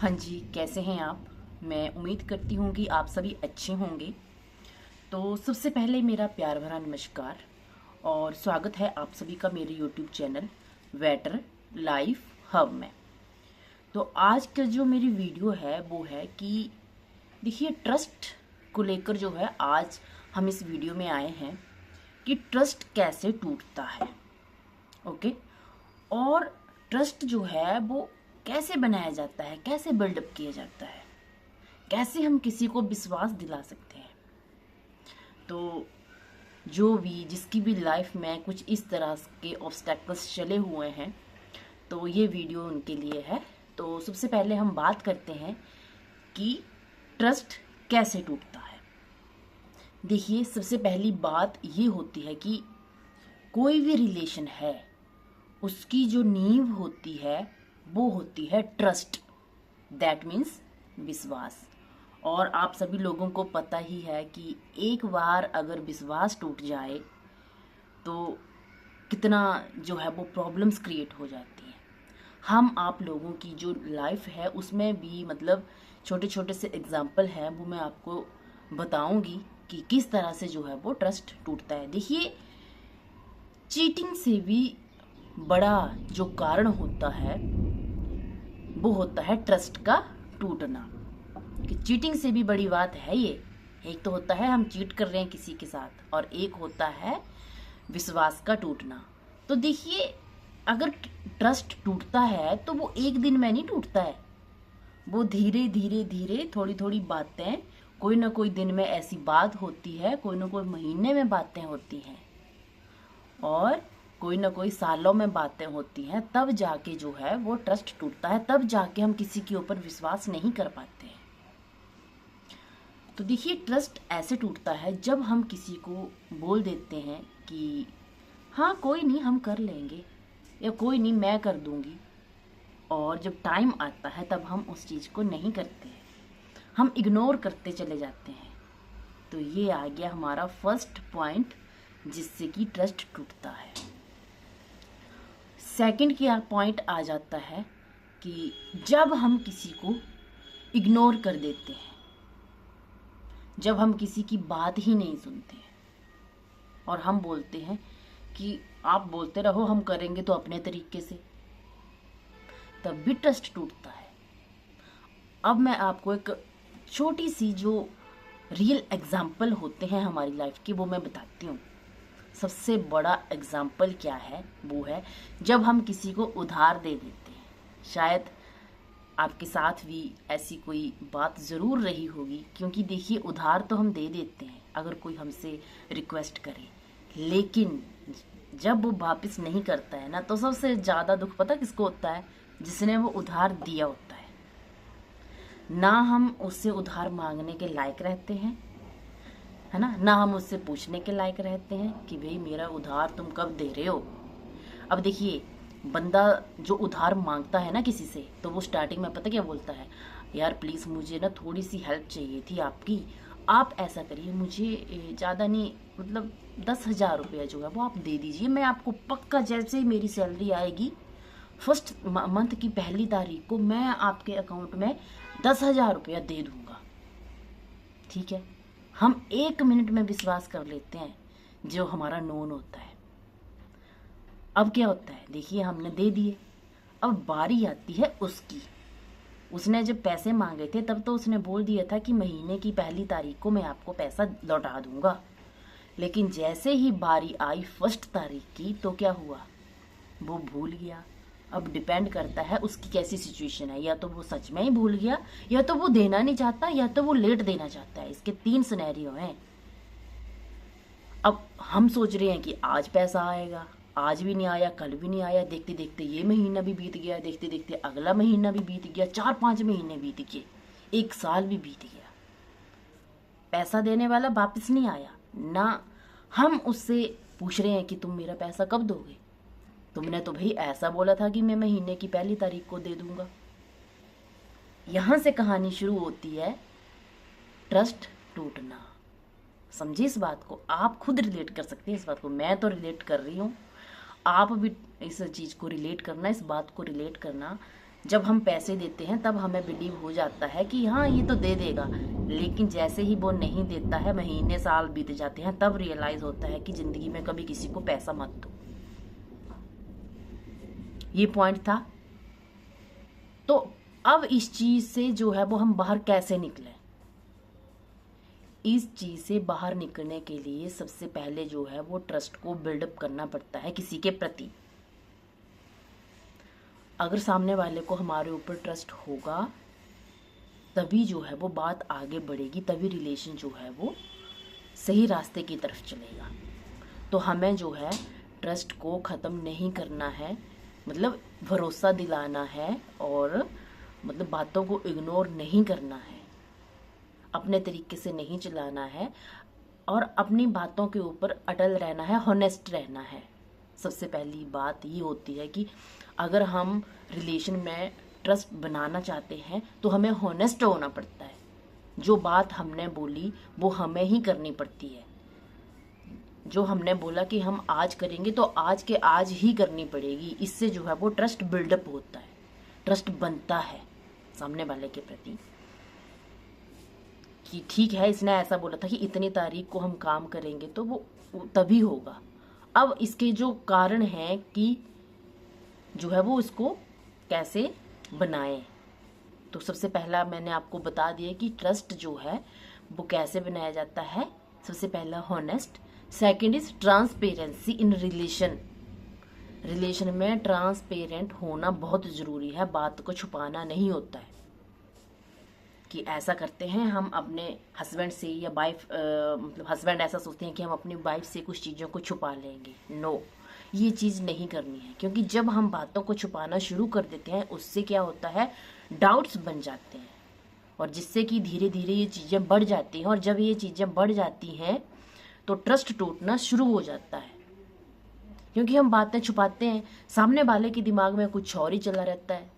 हाँ जी, कैसे हैं आप? मैं उम्मीद करती हूँ कि आप सभी अच्छे होंगे। तो सबसे पहले मेरा प्यार भरा नमस्कार और स्वागत है आप सभी का मेरे YouTube channel waiter life hub में। तो आज का जो मेरी वीडियो है वो है कि देखिए, ट्रस्ट को लेकर जो है आज हम इस वीडियो में आए हैं कि ट्रस्ट कैसे टूटता है। ओके। और ट्रस्ट जो है वो कैसे बनाया जाता है, कैसे बिल्डअप किया जाता है, कैसे हम किसी को विश्वास दिला सकते हैं। तो जो भी जिसकी भी लाइफ में कुछ इस तरह के ऑब्स्टेकल्स चले हुए हैं, तो ये वीडियो उनके लिए है। तो सबसे पहले हम बात करते हैं कि ट्रस्ट कैसे टूटता है। देखिए, सबसे पहली बात ये होती है कि कोई भी रिलेशन है, उसकी जो नींव होती है वो होती है ट्रस्ट। दैट मीन्स विश्वास। और आप सभी लोगों को पता ही है कि एक बार अगर विश्वास टूट जाए तो कितना जो है वो प्रॉब्लम्स क्रिएट हो जाती हैं। हम आप लोगों की जो लाइफ है उसमें भी मतलब छोटे छोटे से एग्जाम्पल हैं, वो मैं आपको बताऊंगी कि किस तरह से जो है वो ट्रस्ट टूटता है। देखिए, चीटिंग से भी बड़ा जो कारण होता है वो होता है ट्रस्ट का टूटना। कि चीटिंग से भी बड़ी बात है ये। एक तो होता है हम चीट कर रहे हैं किसी के साथ, और एक होता है विश्वास का टूटना। तो देखिए, अगर ट्रस्ट टूटता है तो वो एक दिन में नहीं टूटता है। वो धीरे धीरे धीरे थोड़ी थोड़ी बातें, कोई ना कोई दिन में ऐसी बात होती है, कोई ना कोई महीने में बातें होती हैं, और कोई ना कोई सालों में बातें होती हैं, तब जाके जो है वो ट्रस्ट टूटता है। तब जाके हम किसी के ऊपर विश्वास नहीं कर पाते हैं। तो देखिए, ट्रस्ट ऐसे टूटता है जब हम किसी को बोल देते हैं कि हाँ कोई नहीं, हम कर लेंगे, या कोई नहीं, मैं कर दूंगी। और जब टाइम आता है तब हम उस चीज़ को नहीं करते हैं, हम इग्नोर करते चले जाते हैं। तो ये आ गया हमारा फर्स्ट पॉइंट जिससे कि ट्रस्ट टूटता है। सेकंड क्या पॉइंट आ जाता है कि जब हम किसी को इग्नोर कर देते हैं, जब हम किसी की बात ही नहीं सुनते हैं और हम बोलते हैं कि आप बोलते रहो, हम करेंगे तो अपने तरीके से, तब भी ट्रस्ट टूटता है। अब मैं आपको एक छोटी सी जो रियल एग्जाम्पल होते हैं हमारी लाइफ की वो मैं बताती हूँ। सबसे बड़ा एग्जाम्पल क्या है, वो है जब हम किसी को उधार दे देते हैं। शायद आपके साथ भी ऐसी कोई बात ज़रूर रही होगी, क्योंकि देखिए, उधार तो हम दे देते हैं अगर कोई हमसे रिक्वेस्ट करे, लेकिन जब वो वापस नहीं करता है ना, तो सबसे ज़्यादा दुख पता किसको होता है? जिसने वो उधार दिया होता है। ना हम उससे उधार मांगने के लायक रहते हैं, है ना हम उससे पूछने के लायक रहते हैं कि भाई मेरा उधार तुम कब दे रहे हो। अब देखिए, बंदा जो उधार मांगता है ना किसी से, तो वो स्टार्टिंग में पता क्या बोलता है? यार प्लीज़, मुझे ना थोड़ी सी हेल्प चाहिए थी आपकी, आप ऐसा करिए, मुझे ज़्यादा नहीं, मतलब 10,000 रुपया जो है वो आप दे दीजिए, मैं आपको पक्का जैसे ही मेरी सैलरी आएगी फर्स्ट मंथ की पहली तारीख को मैं आपके अकाउंट में 10,000 रुपया दे दूंगा। ठीक है, हम 1 मिनट में विश्वास कर लेते हैं जो हमारा नोन होता है। अब क्या होता है? देखिए, हमने दे दिए, अब बारी आती है उसकी। उसने जब पैसे मांगे थे तब तो उसने बोल दिया था कि महीने की पहली तारीख को मैं आपको पैसा लौटा दूंगा, लेकिन जैसे ही बारी आई फर्स्ट तारीख की तो क्या हुआ? वो भूल गया। अब डिपेंड करता है उसकी कैसी सिचुएशन है, या तो वो सच में ही भूल गया, या तो वो देना नहीं चाहता, या तो वो लेट देना चाहता है। इसके 3 सिनेरियो हैं। अब हम सोच रहे हैं कि आज पैसा आएगा, आज भी नहीं आया, कल भी नहीं आया, देखते देखते ये महीना भी बीत गया, देखते देखते अगला महीना भी बीत गया, 4-5 महीने बीत गए, 1 साल भी बीत गया, पैसा देने वाला वापस नहीं आया ना। हम उससे पूछ रहे हैं कि तुम मेरा पैसा कब दोगे? तुमने तो भाई ऐसा बोला था कि मैं महीने की पहली तारीख को दे दूंगा। यहां से कहानी शुरू होती है ट्रस्ट टूटना। समझिए इस बात को, आप खुद रिलेट कर सकते हैं इस बात को, मैं तो रिलेट कर रही हूँ, आप भी इस चीज़ को रिलेट करना, इस बात को रिलेट करना जब हम पैसे देते हैं तब हमें बिलीव हो जाता है कि हाँ ये तो दे देगा, लेकिन जैसे ही वो नहीं देता है, महीने साल बीत जाते हैं, तब रियलाइज होता है कि जिंदगी में कभी किसी को पैसा मत दो। ये पॉइंट था। तो अब इस चीज से जो है वो हम बाहर कैसे निकले? इस चीज से बाहर निकलने के लिए सबसे पहले जो है वो ट्रस्ट को बिल्डअप करना पड़ता है किसी के प्रति। अगर सामने वाले को हमारे ऊपर ट्रस्ट होगा तभी जो है वो बात आगे बढ़ेगी, तभी रिलेशन जो है वो सही रास्ते की तरफ चलेगा। तो हमें जो है ट्रस्ट को ख़त्म नहीं करना है, मतलब भरोसा दिलाना है, और मतलब बातों को इग्नोर नहीं करना है, अपने तरीके से नहीं चलाना है, और अपनी बातों के ऊपर अटल रहना है, हॉनेस्ट रहना है। सबसे पहली बात ये होती है कि अगर हम रिलेशन में ट्रस्ट बनाना चाहते हैं तो हमें हॉनेस्ट होना पड़ता है। जो बात हमने बोली वो हमें ही करनी पड़ती है। जो हमने बोला कि हम आज करेंगे तो आज के आज ही करनी पड़ेगी। इससे जो है वो ट्रस्ट बिल्डअप होता है, ट्रस्ट बनता है सामने वाले के प्रति कि ठीक है इसने ऐसा बोला था कि इतनी तारीख को हम काम करेंगे तो वो तभी होगा। अब इसके जो कारण हैं कि जो है वो इसको कैसे बनाएं, तो सबसे पहला मैंने आपको बता दिया कि ट्रस्ट जो है वो कैसे बनाया जाता है। सबसे पहला honest, second is transparency in relation. Relation में ट्रांसपेरेंट होना बहुत ज़रूरी है, बात को छुपाना नहीं होता है कि ऐसा करते हैं हम अपने हस्बैंड से या वाइफ, मतलब हस्बैंड ऐसा सोचते हैं कि हम अपनी वाइफ से कुछ चीज़ों को छुपा लेंगे। नो, ये चीज़ नहीं करनी है, क्योंकि जब हम बातों को छुपाना शुरू कर देते हैं उससे क्या होता है, डाउट्स बन जाते हैं, और जिससे कि धीरे धीरे ये चीज़ें बढ़ जाती हैं, और जब ये चीज़ें बढ़ जाती हैं तो ट्रस्ट टूटना शुरू हो जाता है। क्योंकि हम बातें छुपाते हैं, सामने वाले के दिमाग में कुछ और ही चला रहता है,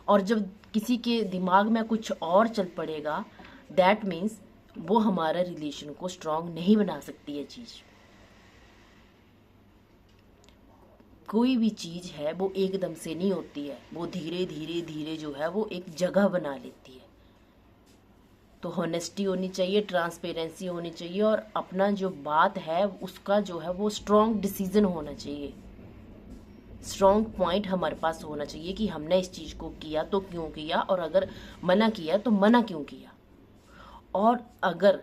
और जब किसी के दिमाग में कुछ और चल पड़ेगा दैट मीन्स वो हमारा रिलेशन को स्ट्रांग नहीं बना सकती है चीज़। कोई भी चीज़ है वो एकदम से नहीं होती है, वो धीरे धीरे धीरे जो है वो एक जगह बना लेती है। तो हॉनेस्टी होनी चाहिए, ट्रांसपेरेंसी होनी चाहिए, और अपना जो बात है उसका जो है वो स्ट्रांग डिसीजन होना चाहिए, स्ट्रॉन्ग पॉइंट हमारे पास होना चाहिए कि हमने इस चीज़ को किया तो क्यों किया, और अगर मना किया तो मना क्यों किया। और अगर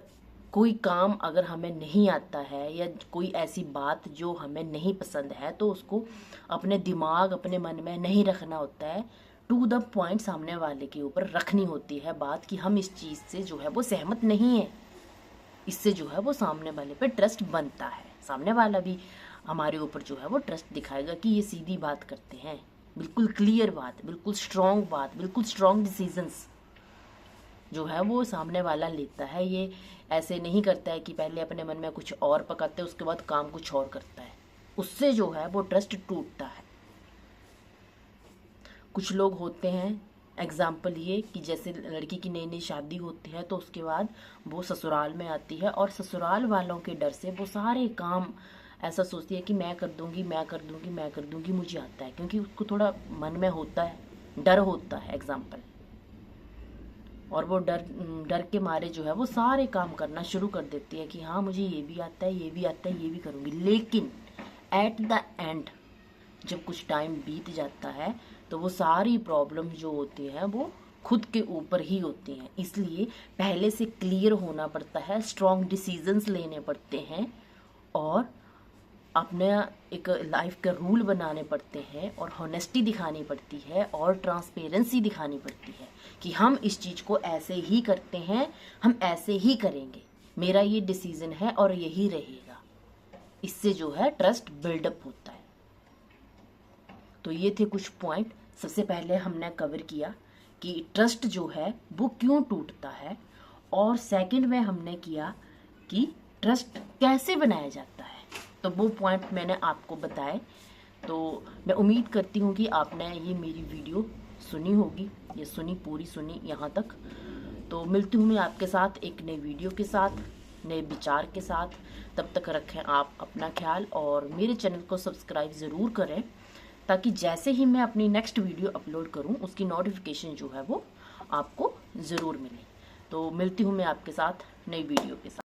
कोई काम अगर हमें नहीं आता है या कोई ऐसी बात जो हमें नहीं पसंद है तो उसको अपने दिमाग, अपने मन में नहीं रखना होता है, टू द पॉइंट सामने वाले के ऊपर रखनी होती है बात कि हम इस चीज़ से जो है वो सहमत नहीं है। इससे जो है वो सामने वाले पे ट्रस्ट बनता है, सामने वाला भी हमारे ऊपर जो है वो ट्रस्ट दिखाएगा कि ये सीधी बात करते हैं, बिल्कुल क्लियर बात, बिल्कुल स्ट्रॉन्ग बात, बिल्कुल स्ट्रॉन्ग डिसीजंस जो है वो सामने वाला लेता है। ये ऐसे नहीं करता है कि पहले अपने मन में कुछ और पकाते उसके बाद काम कुछ और करता है, उससे जो है वो ट्रस्ट टूटता है। कुछ लोग होते हैं, एग्जाम्पल ये कि जैसे लड़की की नई नई शादी होती है तो उसके बाद वो ससुराल में आती है, और ससुराल वालों के डर से वो सारे काम ऐसा सोचती है कि मैं कर दूंगी, मैं कर दूंगी, मैं कर दूंगी, मुझे आता है, क्योंकि उसको थोड़ा मन में होता है, डर होता है एग्जाम्पल, और वो डर के मारे जो है वो सारे काम करना शुरू कर देती है कि हाँ मुझे ये भी आता है, ये भी आता है, ये भी करूँगी। लेकिन एट द एंड जब कुछ टाइम बीत जाता है तो वो सारी प्रॉब्लम जो होती हैं वो खुद के ऊपर ही होती हैं। इसलिए पहले से क्लियर होना पड़ता है, स्ट्रॉन्ग डिसीजंस लेने पड़ते हैं, और अपने एक लाइफ का रूल बनाने पड़ते हैं, और हॉनेस्टी दिखानी पड़ती है, और ट्रांसपेरेंसी दिखानी पड़ती है कि हम इस चीज़ को ऐसे ही करते हैं, हम ऐसे ही करेंगे, मेरा ये डिसीजन है और यही रहेगा। इससे जो है ट्रस्ट बिल्डअप होता है। तो ये थे कुछ पॉइंट। सबसे पहले हमने कवर किया कि ट्रस्ट जो है वो क्यों टूटता है, और सेकंड में हमने किया कि ट्रस्ट कैसे बनाया जाता है। तो वो पॉइंट मैंने आपको बताए। तो मैं उम्मीद करती हूँ कि आपने ये मेरी वीडियो सुनी होगी, ये सुनी, पूरी सुनी यहाँ तक। तो मिलती हूँ मैं आपके साथ एक नई वीडियो के साथ, नए विचार के साथ। तब तक रखें आप अपना ख्याल, और मेरे चैनल को सब्सक्राइब ज़रूर करें ताकि जैसे ही मैं अपनी नेक्स्ट वीडियो अपलोड करूं उसकी नोटिफिकेशन जो है वो आपको ज़रूर मिले। तो मिलती हूँ मैं आपके साथ नई वीडियो के साथ।